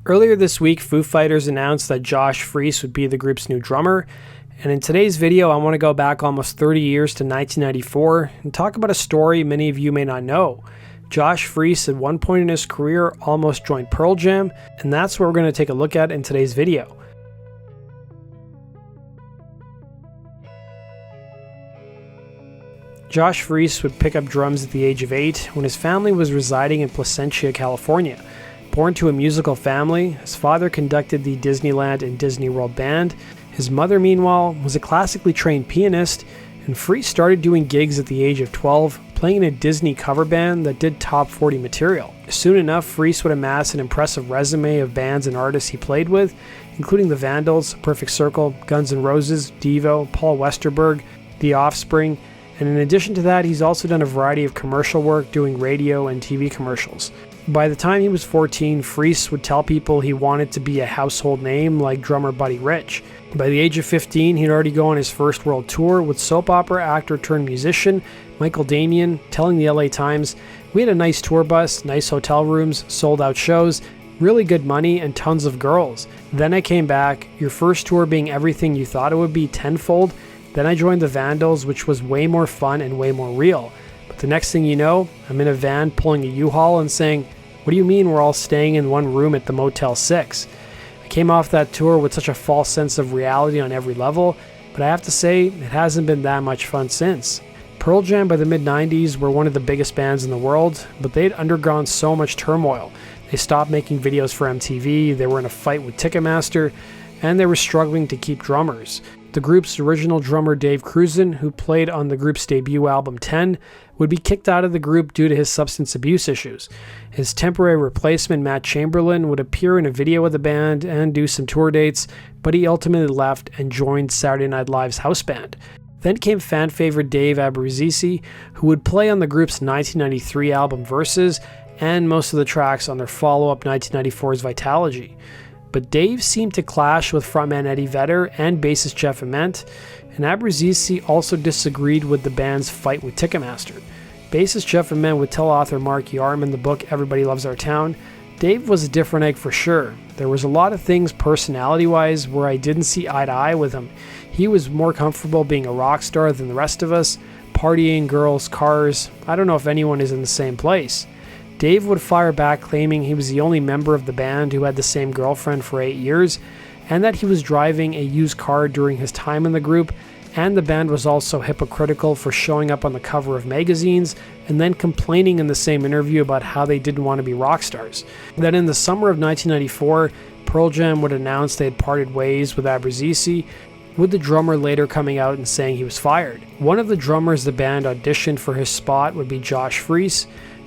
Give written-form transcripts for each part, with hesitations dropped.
Earlier this week, Foo Fighters announced that Josh Freese would be the group's new drummer, and in today's video I want to go back almost 30 years to 1994 and talk about a story many of you may not know. Josh Freese at one point in his career almost joined Pearl Jam, and that's what we're going to take a look at in today's video. Josh Freese would pick up drums at the age of 8 when his family was residing in Placentia, California. Born to a musical family, his father conducted the Disneyland and Disney World Band. His mother, meanwhile, was a classically trained pianist, and Freese started doing gigs at the age of 12, playing in a Disney cover band that did top 40 material. Soon enough, Freese would amass an impressive resume of bands and artists he played with, including the Vandals, Perfect Circle, Guns N' Roses, Devo, Paul Westerberg, The Offspring, and in addition to that, he's also done a variety of commercial work doing radio and TV commercials. By the time he was 14, Freese would tell people he wanted to be a household name like drummer Buddy Rich. By the age of 15, he'd already go on his first world tour with soap opera actor turned musician Michael Damian, telling the LA Times, "We had a nice tour bus, nice hotel rooms, sold out shows, really good money, and tons of girls. Then I came back, your first tour being everything you thought it would be tenfold. Then I joined the Vandals, which was way more fun and way more real. But the next thing you know, I'm in a van pulling a U-Haul and saying, 'What do you mean we're all staying in one room at the Motel 6? I came off that tour with such a false sense of reality on every level, but I have to say, it hasn't been that much fun since.' Pearl Jam by the mid-90s were one of the biggest bands in the world, but they'd undergone so much turmoil. They stopped making videos for MTV, they were in a fight with Ticketmaster, and they were struggling to keep drummers. The group's original drummer Dave Abbruzzese, who played on the group's debut album 10, would be kicked out of the group due to his substance abuse issues. His temporary replacement, Matt Chamberlain, would appear in a video with the band and do some tour dates, but he ultimately left and joined Saturday Night Live's house band. Then came fan favorite Dave Abbruzzese, who would play on the group's 1993 album Versus and most of the tracks on their follow-up 1994's Vitalogy. But Dave seemed to clash with frontman Eddie Vedder and bassist Jeff Ament, and Abbruzzese also disagreed with the band's fight with Ticketmaster. Bassist Jeff Ament would tell author Mark Yarm in the book Everybody Loves Our Town, "Dave was a different egg for sure. There was a lot of things personality-wise where I didn't see eye to eye with him. He was more comfortable being a rock star than the rest of us, partying, girls, cars. I don't know if anyone is in the same place." Dave would fire back claiming he was the only member of the band who had the same girlfriend for 8 years, and that he was driving a used car during his time in the group, and the band was also hypocritical for showing up on the cover of magazines and then complaining in the same interview about how they didn't want to be rock stars. Then in the summer of 1994, Pearl Jam would announce they had parted ways with Abbruzzese, with the drummer later coming out and saying he was fired. One of the drummers the band auditioned for his spot would be Josh Freese.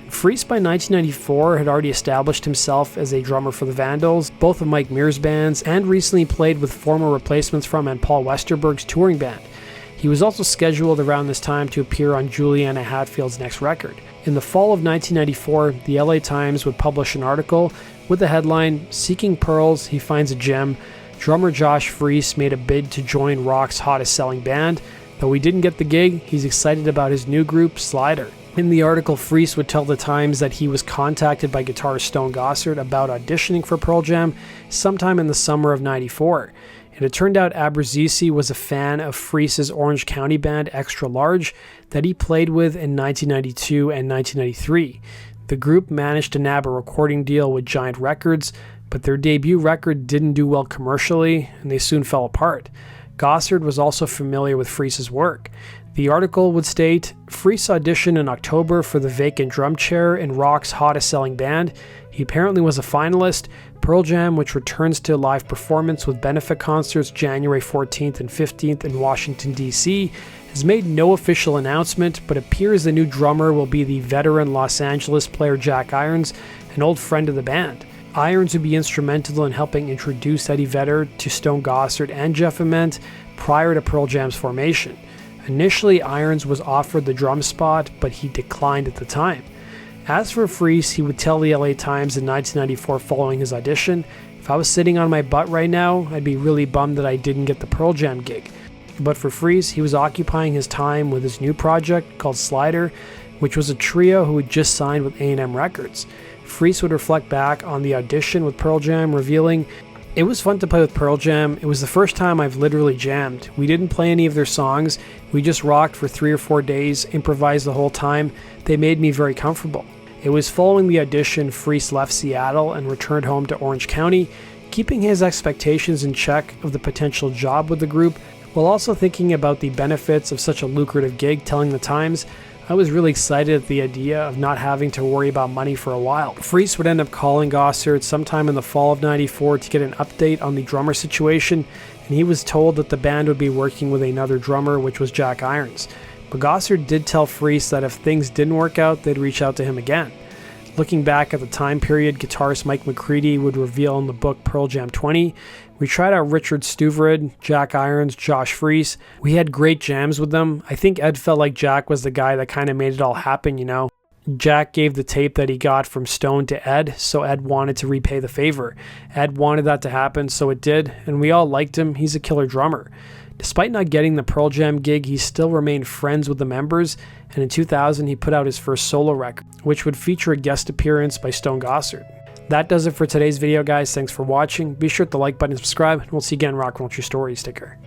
Freese by 1994 had already established himself as a drummer for the Vandals, both of Mike Muir's bands, and recently played with former replacements from and Paul Westerberg's touring band. He was also scheduled around this time to appear on Juliana Hatfield's next record. In the fall of 1994, the LA Times would publish an article with the headline, "Seeking Pearls, He Finds a Gem. Drummer Josh Freese made a bid to join rock's hottest selling band. Though he didn't get the gig, he's excited about his new group, Slider." In the article, Freese would tell the Times that he was contacted by guitarist Stone Gossard about auditioning for Pearl Jam sometime in the summer of '94. And it turned out Abbruzzese was a fan of Freese's Orange County band Extra Large that he played with in 1992 and 1993. The group managed to nab a recording deal with Giant Records, but their debut record didn't do well commercially, and they soon fell apart. Gossard was also familiar with Freese's work. The article would state, "Freese auditioned in October for the vacant drum chair in rock's hottest selling band. He apparently was a finalist. Pearl Jam, which returns to live performance with benefit concerts January 14th and 15th in Washington, D.C., has made no official announcement, but appears the new drummer will be the veteran Los Angeles player Jack Irons, an old friend of the band. Irons would be instrumental in helping introduce Eddie Vedder to Stone Gossard and Jeff Ament prior to Pearl Jam's formation. Initially, Irons was offered the drum spot, but he declined at the time. As for Freese, he would tell the LA Times in 1994 following his audition, "If I was sitting on my butt right now, I'd be really bummed that I didn't get the Pearl Jam gig." But for Freese, he was occupying his time with his new project called Slider, which was a trio who had just signed with A&M Records. Freese would reflect back on the audition with Pearl Jam, revealing, "It was fun to play with Pearl Jam. It was the first time I've literally jammed. We didn't play any of their songs. We just rocked for 3 or 4 days, improvised the whole time. They made me very comfortable." It was following the audition Freese left Seattle and returned home to Orange County, keeping his expectations in check of the potential job with the group, while also thinking about the benefits of such a lucrative gig, telling the Times, "I was really excited at the idea of not having to worry about money for a while." Freese would end up calling Gossard sometime in the fall of '94 to get an update on the drummer situation, and he was told that the band would be working with another drummer, which was Jack Irons. But Gossard did tell Freese that if things didn't work out, they'd reach out to him again. Looking back at the time period, guitarist Mike McCready would reveal in the book Pearl Jam 20, "We tried out Richard Stuverud, Jack Irons, Josh Freese. We had great jams with them. I think Ed felt like Jack was the guy that kind of made it all happen, you know. Jack gave the tape that he got from Stone to Ed, so Ed wanted to repay the favor. Ed wanted that to happen, so it did, and we all liked him. He's a killer drummer." Despite not getting the Pearl Jam gig, he still remained friends with the members, and in 2000 he put out his first solo record, which would feature a guest appearance by Stone Gossard. That does it for today's video, guys. Thanks for watching. Be sure to like button and subscribe, and we'll see you again in Rock and Roll True Stories. Take care.